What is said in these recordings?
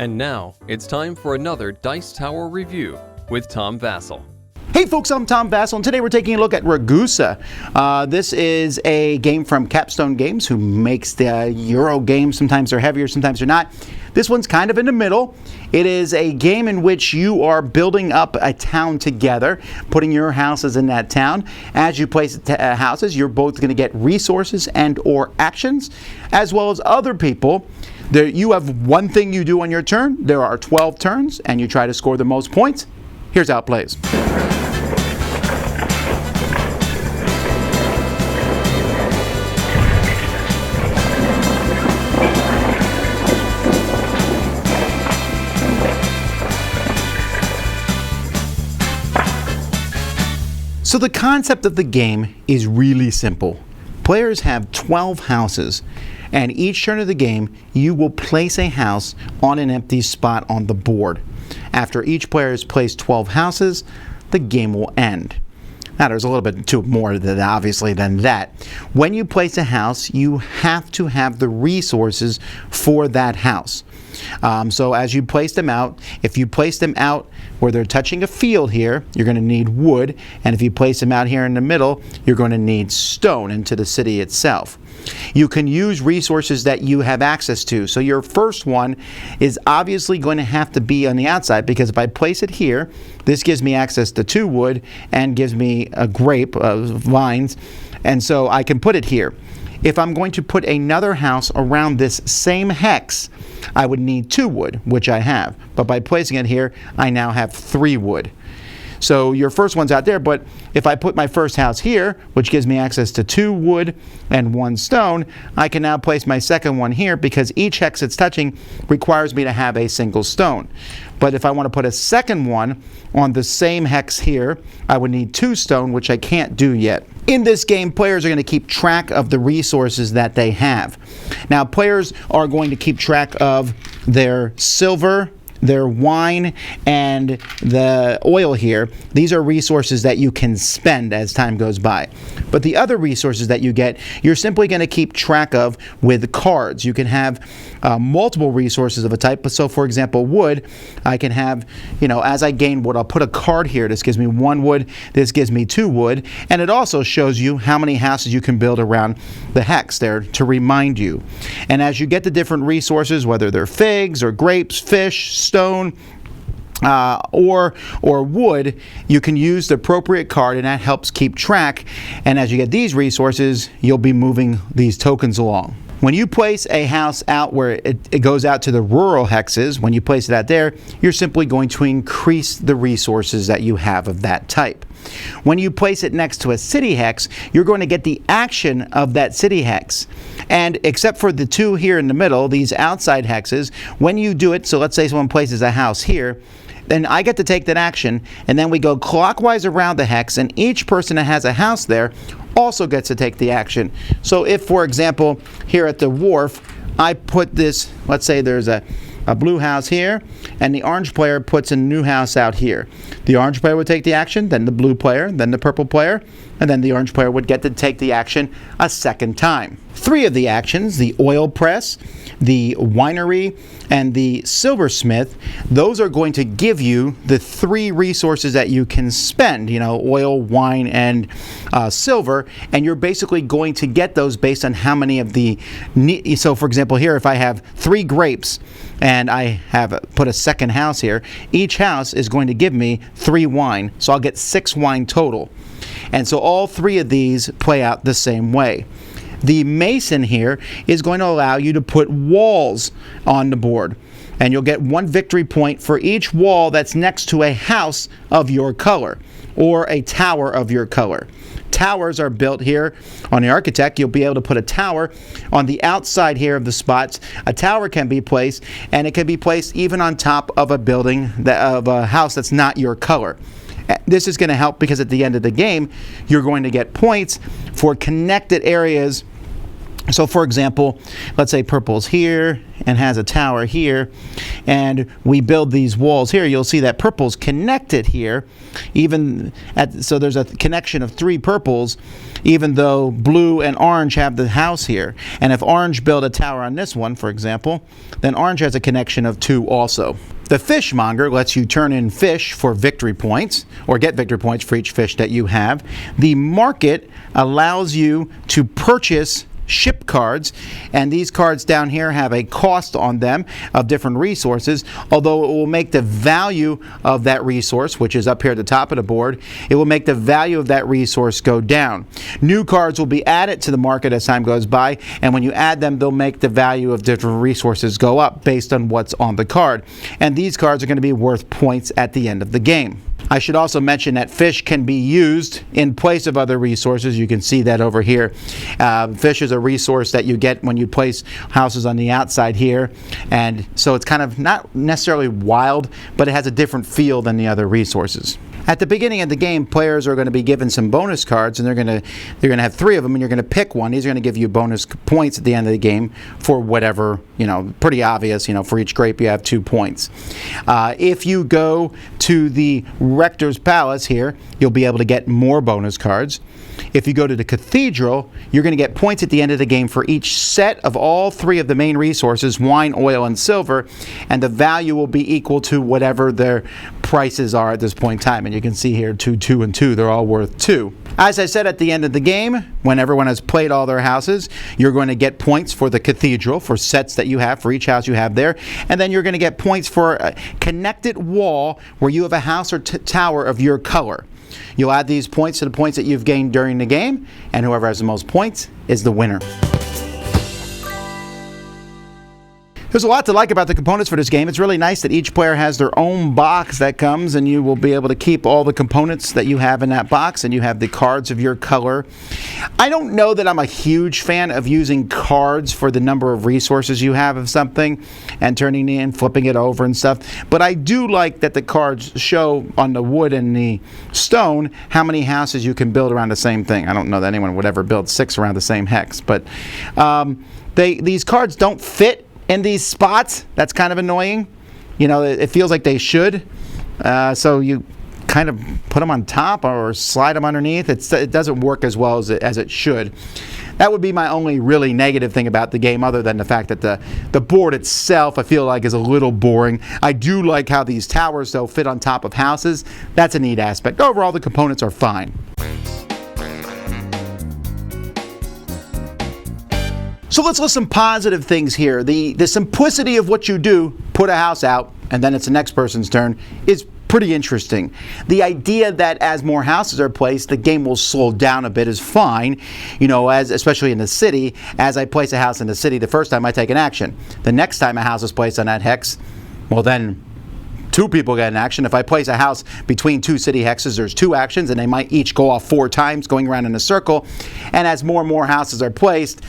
And now, it's time for another Dice Tower review with Tom Vasel. Hey folks, I'm Tom Vasel, and today we're taking a look at Ragusa. This is a game from Capstone Games, who makes the Euro games. Sometimes they're heavier, sometimes they're not. This one's kind of in the middle. It is a game in which you are building up a town together, putting your houses in that town. As you place houses, you're both going to get resources and or actions, as well as other people. You have one thing you do on your turn. There are 12 turns, and you try to score the most points. Here's how it plays. So the concept of the game is really simple. Players have 12 houses, and each turn of the game, you will place a house on an empty spot on the board. After each player has placed 12 houses, the game will end. Now, there's a little bit more obviously than that. When you place a house, you have to have the resources for that house. So as you place them out, if you place them out where they're touching a field here, you're going to need wood. And if you place them out here in the middle, you're going to need stone into the city itself. You can use resources that you have access to. So your first one is obviously going to have to be on the outside, because if I place it here, this gives me access to 2 wood and gives me a grape of vines, and so I can put it here. If I'm going to put another house around this same hex, I would need 2 wood, which I have. But by placing it here, I now have 3 wood. So your first one's out there, but if I put my first house here, which gives me access to 2 wood and 1 stone, I can now place my second one here, because each hex it's touching requires me to have a single stone. But if I want to put a second one on the same hex here, I would need 2 stone, which I can't do yet. In this game, players are going to keep track of the resources that they have. Now, players are going to keep track of their silver, their wine, and the oil here. These are resources that you can spend as time goes by. But the other resources that you get, you're simply going to keep track of with cards. You can have multiple resources of a type. So for example, wood, I can have, as I gain wood, I'll put a card here. This gives me 1 wood, this gives me 2 wood, and it also shows you how many houses you can build around the hex there to remind you. And as you get the different resources, whether they're figs or grapes, fish, stone, or wood, you can use the appropriate card, and that helps keep track. And as you get these resources, you'll be moving these tokens along. When you place a house out where it goes out to the rural hexes, when you place it out there, you're simply going to increase the resources that you have of that type. When you place it next to a city hex, you're going to get the action of that city hex. And except for the 2 here in the middle, these outside hexes, when you do it, so let's say someone places a house here, then I get to take that action, and then we go clockwise around the hex, and each person that has a house there also gets to take the action. So if, for example, here at the wharf, I put this, let's say there's a blue house here, and the orange player puts a new house out here. The orange player would take the action, then the blue player, then the purple player, and then the orange player would get to take the action a second time. 3 of the actions, the oil press, the winery, and the silversmith, those are going to give you the 3 resources that you can spend, oil, wine, and silver, and you're basically going to get those based on how many of the, so for example here, if I have 3 grapes, and I have put a second house here, each house is going to give me 3 wine, so I'll get 6 wine total. And so all 3 of these play out the same way. The mason here is going to allow you to put walls on the board, and you'll get 1 victory point for each wall that's next to a house of your color or a tower of your color. Towers are built here on the architect. You'll be able to put a tower on the outside here of the spots. A tower can be placed, and it can be placed even on top of a building, of a house that's not your color. This is going to help because at the end of the game, you're going to get points for connected areas So for example, let's say purple's here and has a tower here, and we build these walls here. You'll see that purple's connected here, so there's a connection of 3 purples, even though blue and orange have the house here. And if orange build a tower on this one, for example, then orange has a connection of 2 also. The fishmonger lets you turn in fish for victory points, or get victory points for each fish that you have. The market allows you to purchase ship cards, and these cards down here have a cost on them of different resources, although it will make the value of that resource, which is up here at the top of the board, it will make the value of that resource go down. New cards will be added to the market as time goes by, and when you add them, they'll make the value of different resources go up based on what's on the card. And these cards are going to be worth points at the end of the game. I should also mention that fish can be used in place of other resources. You can see that over here. Fish is a resource that you get when you place houses on the outside here, and so it's kind of not necessarily wild, but it has a different feel than the other resources. At the beginning of the game, players are going to be given some bonus cards, and they're going to have 3 of them, and you're going to pick one. These are going to give you bonus points at the end of the game for whatever, pretty obvious, for each grape you have 2 points. If you go to the Rector's Palace here, you'll be able to get more bonus cards. If you go to the Cathedral, you're going to get points at the end of the game for each set of all 3 of the main resources, wine, oil, and silver, and the value will be equal to whatever their prices are at this point in time. And you can see here 2, 2, and 2, they're all worth 2. As I said, at the end of the game, when everyone has played all their houses, you're going to get points for the Cathedral, for sets that you have, for each house you have there, and then you're going to get points for a connected wall where you have a house or tower of your color. You'll add these points to the points that you've gained during the game, and whoever has the most points is the winner. There's a lot to like about the components for this game. It's really nice that each player has their own box that comes, and you will be able to keep all the components that you have in that box, and you have the cards of your color. I don't know that I'm a huge fan of using cards for the number of resources you have of something and turning it in, flipping it over and stuff, but I do like that the cards show on the wood and the stone how many houses you can build around the same thing. I don't know that anyone would ever build 6 around the same hex, but these cards don't fit in these spots. That's kind of annoying. It feels like they should. So you kind of put them on top or slide them underneath. It doesn't work as well as it should. That would be my only really negative thing about the game, other than the fact that the board itself I feel like is a little boring. I do like how these towers though fit on top of houses. That's a neat aspect. Overall, the components are fine. So let's list some positive things here. The simplicity of what you do, put a house out, and then it's the next person's turn, is pretty interesting. The idea that as more houses are placed, the game will slow down a bit is fine. Especially in the city, as I place a house in the city, the first time I take an action. The next time a house is placed on that hex, well then 2 people get an action. If I place a house between 2 city hexes, there's 2 actions, and they might each go off 4 times, going around in a circle. And as more and more houses are placed,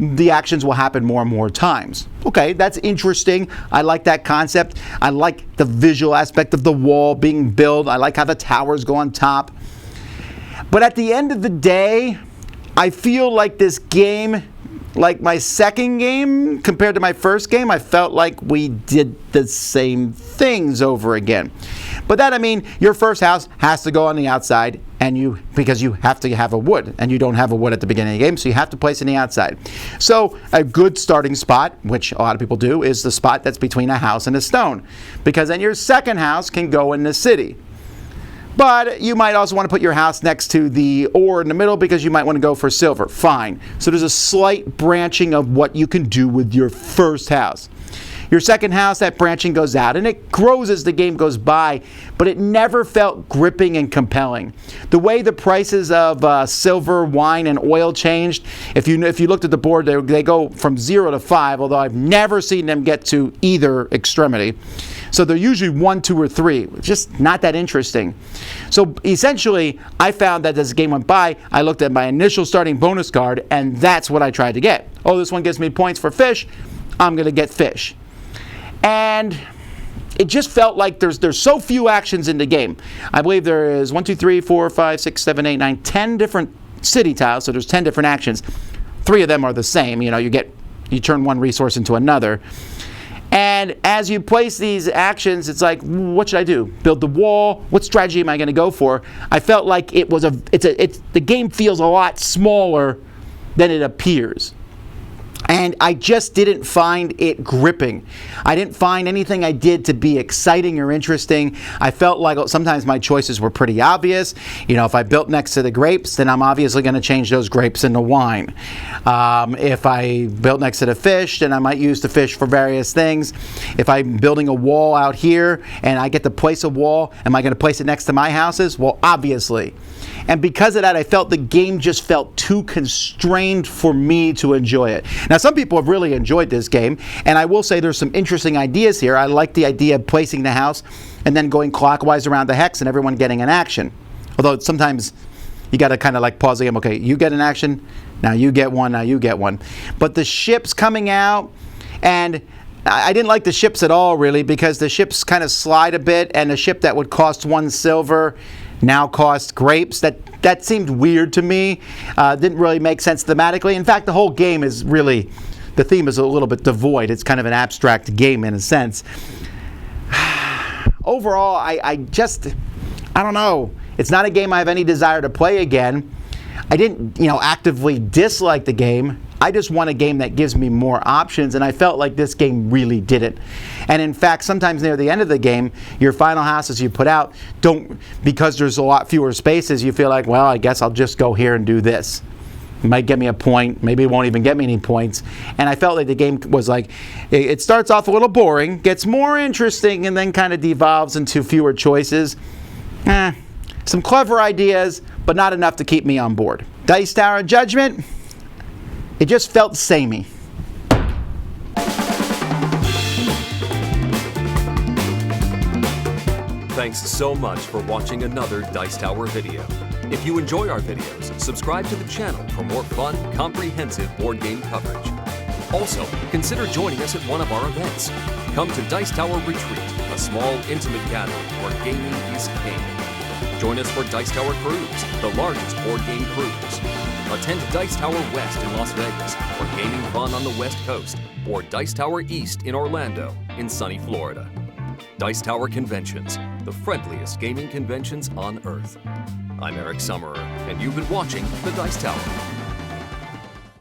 the actions will happen more and more times. Okay, that's interesting. I like that concept. I like the visual aspect of the wall being built. I like how the towers go on top. But at the end of the day, I feel like this game, like my second game compared to my first game, I felt like we did the same things over again. But that, your first house has to go on the outside, because you have to have a wood, and you don't have a wood at the beginning of the game, so you have to place it on the outside. So a good starting spot, which a lot of people do, is the spot that's between a house and a stone, because then your second house can go in the city. But you might also want to put your house next to the ore in the middle, because you might want to go for silver. Fine. So there's a slight branching of what you can do with your first house. Your second house, that branching goes out, and it grows as the game goes by, but it never felt gripping and compelling. The way the prices of silver, wine, and oil changed, if you looked at the board, they go from 0 to 5, although I've never seen them get to either extremity. So they're usually 1, 2, or 3. Just not that interesting. So essentially, I found that as the game went by, I looked at my initial starting bonus card, and that's what I tried to get. Oh, this one gives me points for fish. I'm going to get fish. And it just felt like there's so few actions in the game. I believe there is 1, 2, 3, 4, 5, 6, 7, 8, 9, 10 different city tiles, so there's 10 different actions. three of them are the same. You turn one resource into another. And as you place these actions, it's like, what should I do? Build the wall? What strategy am I going to go for? I felt like the game feels a lot smaller than it appears. And I just didn't find it gripping. I didn't find anything I did to be exciting or interesting. I felt like sometimes my choices were pretty obvious. If I built next to the grapes, then I'm obviously going to change those grapes into wine. If I built next to the fish, then I might use the fish for various things. If I'm building a wall out here and I get to place a wall, am I going to place it next to my houses? Well, obviously. And because of that, I felt the game just felt too constrained for me to enjoy it. Now, some people have really enjoyed this game, and I will say there's some interesting ideas here. I like the idea of placing the house and then going clockwise around the hex and everyone getting an action. Although sometimes you got to kind of like pause the game. Okay, you get an action, now you get one, now you get one. But the ships coming out, and I didn't like the ships at all, really, because the ships kind of slide a bit, and a ship that would cost 1 silver now cost grapes. That seemed weird to me. Didn't really make sense thematically. In fact, the whole game is really, the theme is a little bit devoid. It's kind of an abstract game in a sense. Overall, I don't know. It's not a game I have any desire to play again. I didn't, actively dislike the game. I just want a game that gives me more options, and I felt like this game really didn't. And in fact, sometimes near the end of the game, your final houses you put out because there's a lot fewer spaces, you feel like, well, I guess I'll just go here and do this. It might get me a point, maybe it won't even get me any points. And I felt like the game was like, it starts off a little boring, gets more interesting, and then kind of devolves into fewer choices. Some clever ideas, but not enough to keep me on board. Dice Tower Judgment? It just felt samey. Thanks so much for watching another Dice Tower video. If you enjoy our videos, subscribe to the channel for more fun, comprehensive board game coverage. Also, consider joining us at one of our events. Come to Dice Tower Retreat, a small, intimate gathering where gaming is king. Join us for Dice Tower Cruise, the largest board game cruise. Attend Dice Tower West in Las Vegas for gaming fun on the West Coast, or Dice Tower East in Orlando in sunny Florida. Dice Tower Conventions, the friendliest gaming conventions on Earth. I'm Eric Summerer, and you've been watching the Dice Tower.